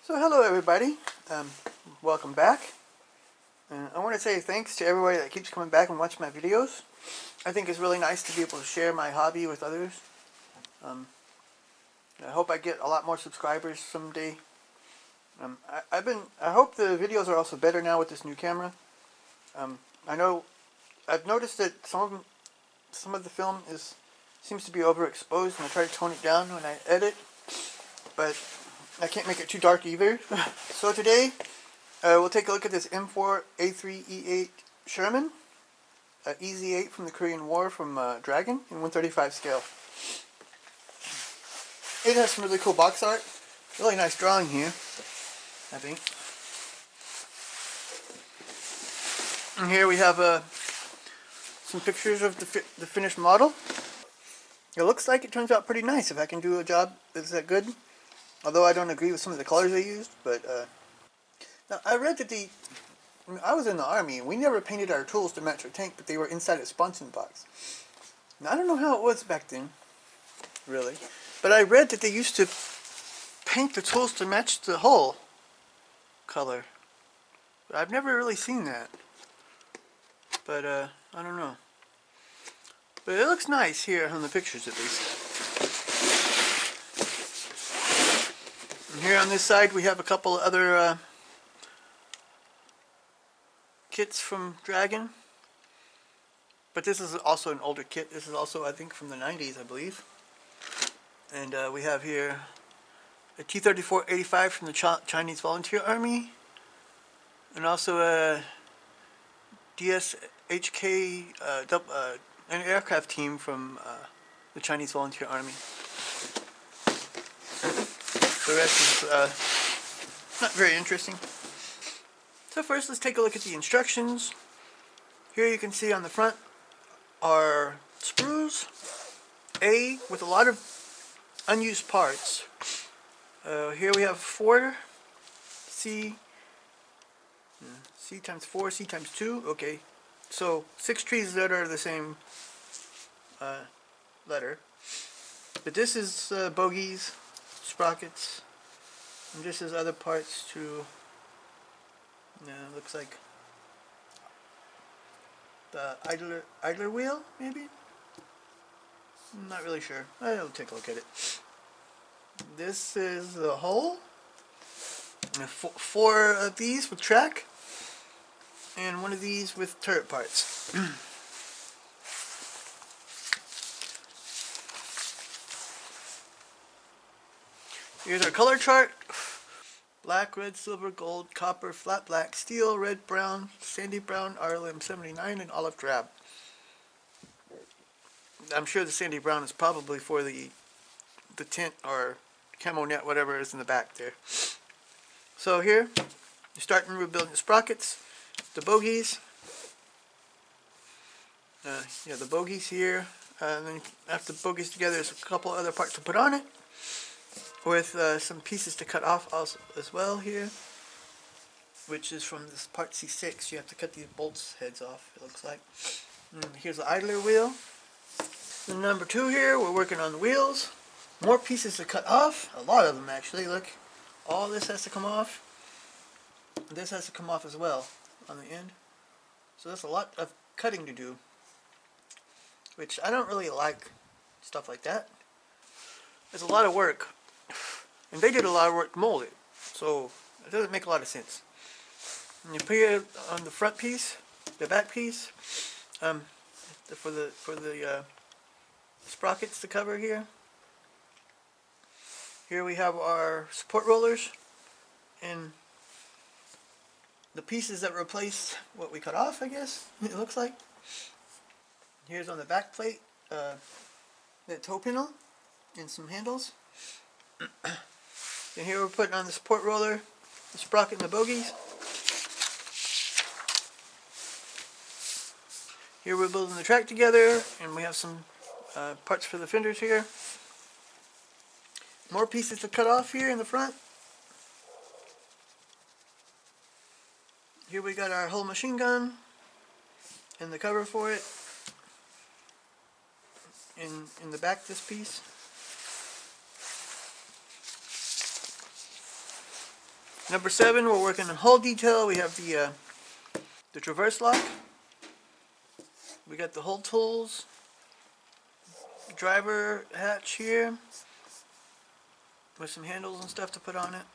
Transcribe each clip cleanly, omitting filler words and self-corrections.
So hello everybody, welcome back. I want to say thanks to everybody that keeps coming back and watching my videos. I think it's really nice to be able to share my hobby with others. I hope I get a lot more subscribers someday. I hope the videos are also better now with this new camera. I've noticed that some of the film seems to be overexposed, and I try to tone it down when I edit, but I can't make it too dark either. So today, we'll take a look at this M4A3E8 Sherman, EZ8 from the Korean War from Dragon in 1/35 scale. It has some really cool box art. Really nice drawing here, I think. And here we have some pictures of the finished model. It looks like it turns out pretty nice if I can do a job that's that good. Although I don't agree with some of the colors they used, but now I read that I was in the Army and we never painted our tools to match our tank, but they were inside a Sponson box. Now I don't know how it was back then, really, but I read that they used to paint the tools to match the hull color. But I've never really seen that. But I don't know. But it looks nice here on the pictures at least. And here on this side we have a couple other kits from Dragon. But this is also an older kit. This is also, I think, from the 90s, I believe. And we have here a T-34-85 from the Chinese Volunteer Army. And also a DSHK, an aircraft team from the Chinese Volunteer Army. The rest is not very interesting. So first, let's take a look at the instructions. Here you can see on the front are sprues, A, with a lot of unused parts. Here we have 4, C times 4, C times 2, okay. So 6 trees that are the same letter. But this is bogies, sprockets, and this is other parts to, looks like the idler wheel, maybe? I'm not really sure. I'll take a look at it. This is the hull. 4 of these with track, and 1 of these with turret parts. Here's our color chart. Black, red, silver, gold, copper, flat black, steel, red, brown, sandy brown, RLM 79, and olive drab. I'm sure the sandy brown is probably for the tint or camo net, whatever is in the back there. So here, you're starting with building the sprockets, the bogies. The bogies here. And then after the bogies together, there's a couple other parts to put on it, with some pieces to cut off also as well here, which is from this part C6. You have to cut these bolts heads off, it looks like. And here's the idler wheel. And number 2 here, we're working on the wheels. More pieces to cut off, a lot of them actually. Look, all this has to come off. This has to come off as well on the end. So that's a lot of cutting to do, which I don't really like stuff like that. It's a lot of work. And they did a lot of work to mold it, so it doesn't make a lot of sense. And you put it on the front piece, the back piece, for the sprockets to cover here. Here we have our support rollers and the pieces that replace what we cut off, I guess it looks like. Here's on the back plate the toe panel and some handles. And here we're putting on the support roller, the sprocket, and the bogies. Here we're building the track together, and we have some parts for the fenders here. More pieces to cut off here in the front. Here we got our whole machine gun and the cover for it. In the back, this piece. Number 7, we're working on hull detail. We have the traverse lock. We got the hull tools, driver hatch here with some handles and stuff to put on it.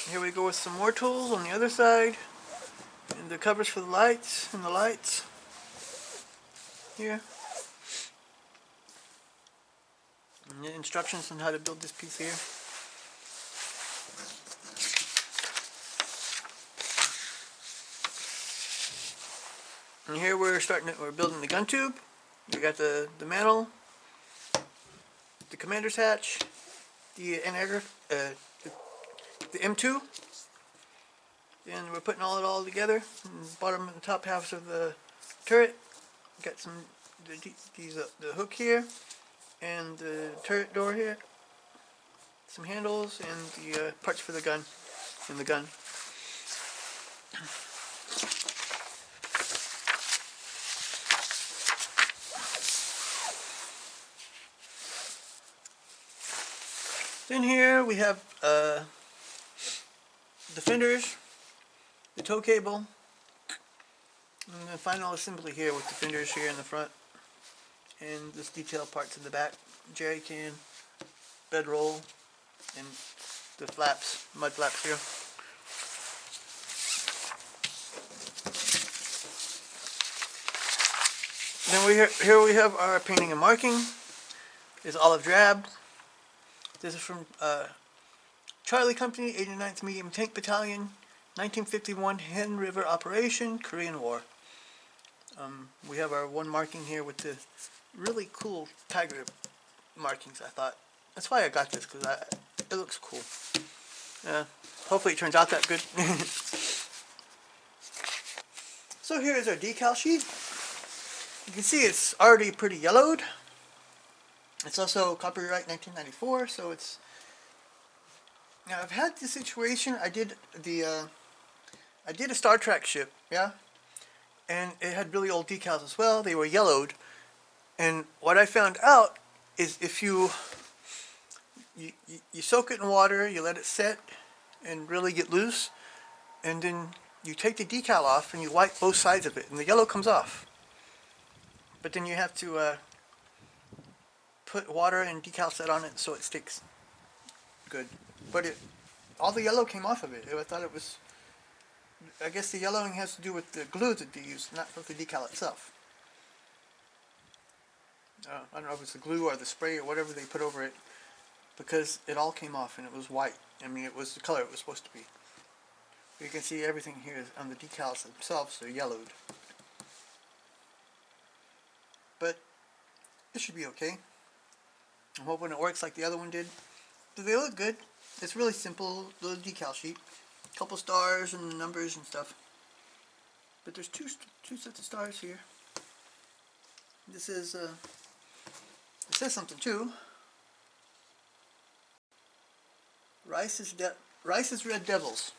Here we go with some more tools on the other side, and the covers for the lights and the lights here, and the instructions on how to build this piece here. And here we're building the gun tube. We got the mantle, the commander's hatch, the M2, and we're putting it all together. And the bottom and the top halves of the turret. Got the hook here, and the turret door here, some handles, and the parts for the gun and the gun. Then here we have the fenders, the tow cable, and the final assembly here with the fenders here in the front, and this detail parts in the back, jerry can, bedroll, and the flaps, mud flaps here. Then here we have our painting and marking. It's olive drab. This is from Charlie Company, 89th Medium Tank Battalion, 1951 Hen River Operation, Korean War. We have our one marking here with the really cool tiger markings, I thought. That's why I got this, because it looks cool. Hopefully it turns out that good. So here is our decal sheet. You can see it's already pretty yellowed. It's also copyright 1994, so it's... Now I've had this situation. I did a Star Trek ship, yeah, and it had really old decals as well. They were yellowed, and what I found out is if you soak it in water, you let it set and really get loose, and then you take the decal off and you wipe both sides of it, and the yellow comes off. But then you have to put water and decal set on it so it sticks good. But all the yellow came off of it. I thought it was... I guess the yellowing has to do with the glue that they use, not with the decal itself. I don't know if it's the glue or the spray or whatever they put over it, because it all came off and it was white. I mean, it was the color it was supposed to be. You can see everything here on the decals themselves, they're yellowed. But it should be okay. I'm hoping it works like the other one did. They look good. It's really simple little decal sheet. A couple stars and numbers and stuff. But there's two sets of stars here. This is it says something too. Rice's Red Devils.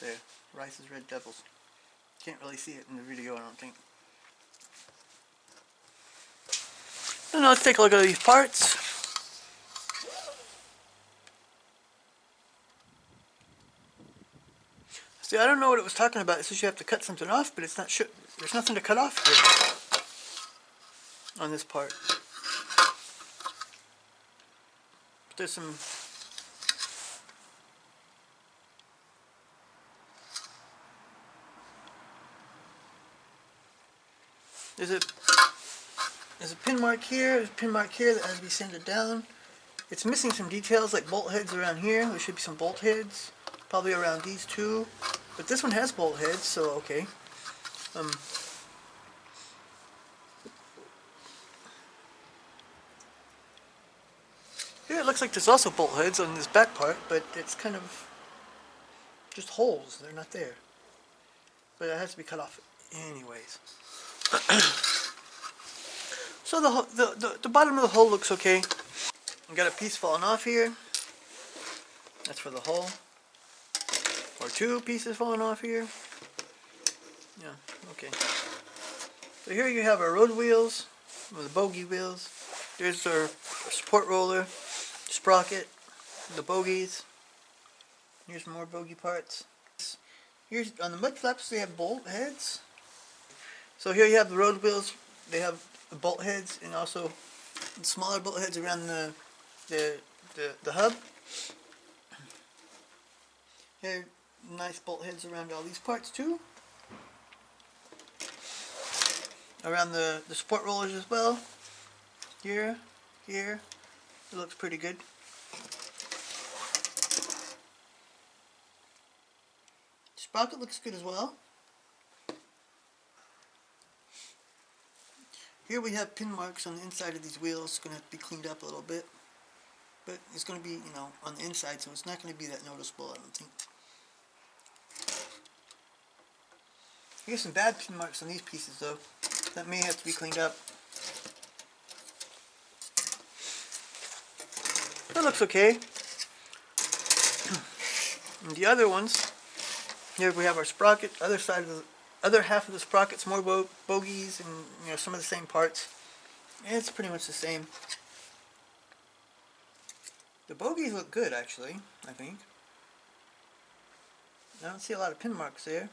There, Rice's Red Devils. Can't really see it in the video, I don't think. So now let's take a look at these parts. See, I don't know what it was talking about. It says you have to cut something off, but it's not sure. There's nothing to cut off here on this part. But there's some... There's a pin mark here, there's a pin mark here that has to be sanded down. It's missing some details like bolt heads around here. There should be some bolt heads, probably around these two. But this one has bolt heads, so okay. Here it looks like there's also bolt heads on this back part, but it's kind of just holes. They're not there. But it has to be cut off anyways. So the bottom of the hull looks okay. We got a piece falling off here. That's for the hull. Or two pieces falling off here. Yeah, okay. So here you have our road wheels, or the bogie wheels. There's our support roller, sprocket, the bogies. Here's more bogie parts. Here's on the mud flaps they have bolt heads. So here you have the road wheels. They have the bolt heads and also smaller bolt heads around the hub. Here, nice bolt heads around all these parts too. Around the support rollers as well. Here. It looks pretty good. Sprocket looks good as well. Here we have pin marks on the inside of these wheels. It's going to have to be cleaned up a little bit. But it's going to be, on the inside, so it's not going to be that noticeable, I don't think. Here's some bad pin marks on these pieces, though. That may have to be cleaned up. That looks okay. And the other ones, here we have our sprocket, other half of the sprocket's more bogies and some of the same parts. It's pretty much the same. The bogies look good actually, I think. I don't see a lot of pin marks there.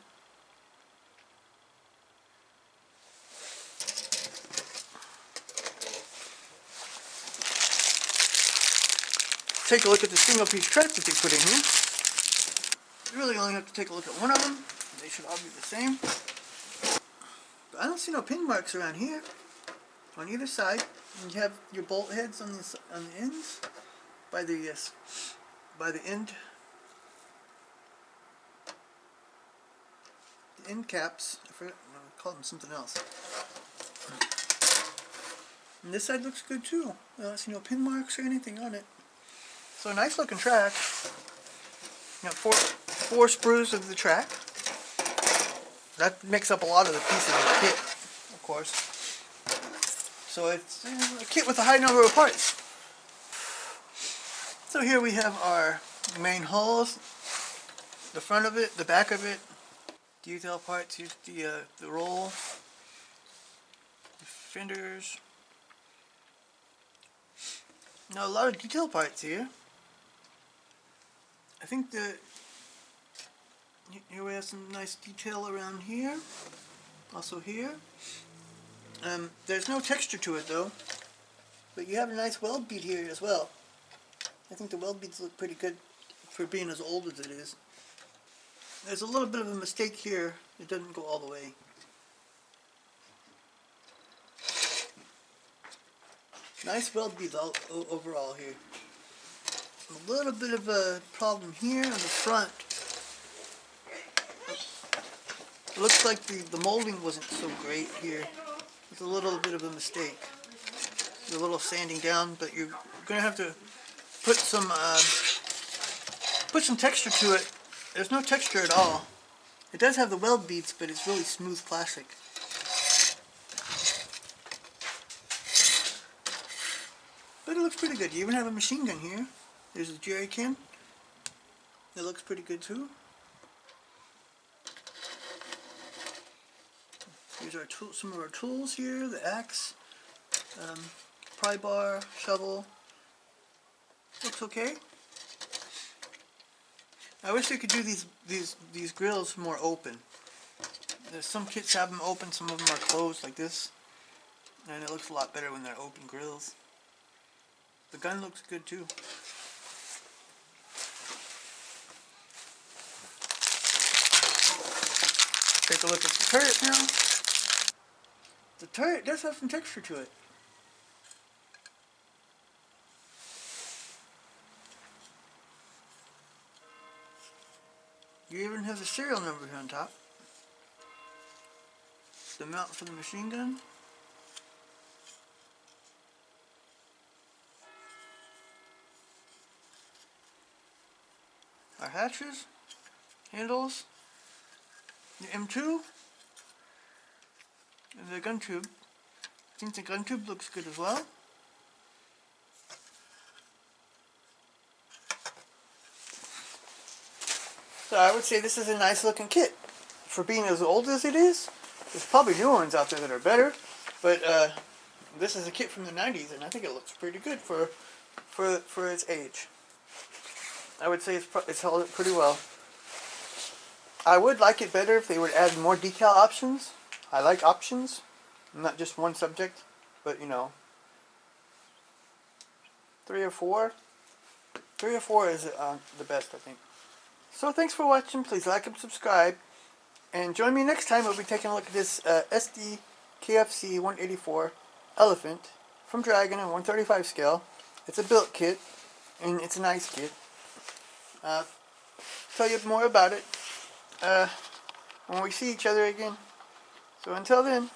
Take a look at the single piece treads that they put in here. You really only have to take a look at one of them. They should all be the same. But I don't see no pin marks around here. On either side, and you have your bolt heads on the ends by the end caps. I forgot, I called them something else. And this side looks good too. I don't see no pin marks or anything on it. So a nice looking track. You got four sprues of the track. That makes up a lot of the pieces of the kit, of course. So it's a kit with a high number of parts. So here we have our main hulls, the front of it, the back of it, detail parts. Here's the roll, the fenders. Now a lot of detail parts here. I think here we have some nice detail around here, also here. There's no texture to it though, but you have a nice weld bead here as well. I think the weld beads look pretty good for being as old as it is. There's a little bit of a mistake here. It doesn't go all the way. Nice weld beads overall here. A little bit of a problem here on the front. It looks like the molding wasn't so great here. It's a little bit of a mistake. A little sanding down, but you're going to have to put some texture to it. There's no texture at all. It does have the weld beads, but it's really smooth plastic. But it looks pretty good. You even have a machine gun here. There's a jerry can. It looks pretty good too. Here's our some of our tools here. The axe, pry bar, shovel. Looks okay. I wish they could do these grills more open. There's some kits have them open, some of them are closed like this, and it looks a lot better when they're open grills. The gun looks good too. Take a look at the turret now. The turret does have some texture to it. You even have the serial number here on top. The mount for the machine gun. Our hatches, handles, the M2, and the gun tube. I think the gun tube looks good as well. So I would say this is a nice looking kit. For being as old as it is, there's probably newer ones out there that are better, but this is a kit from the 90s and I think it looks pretty good for its age. I would say it's held up pretty well. I would like it better if they would add more decal options. I like options, not just one subject, but you know, 3 or 4. 3 or 4 is the best, I think. So thanks for watching. Please like and subscribe. And join me next time. We'll be taking a look at this SD KFC 184 Elephant from Dragon on 135 scale. It's a built kit, and it's a nice kit. Tell you more about it when we see each other again. So until then.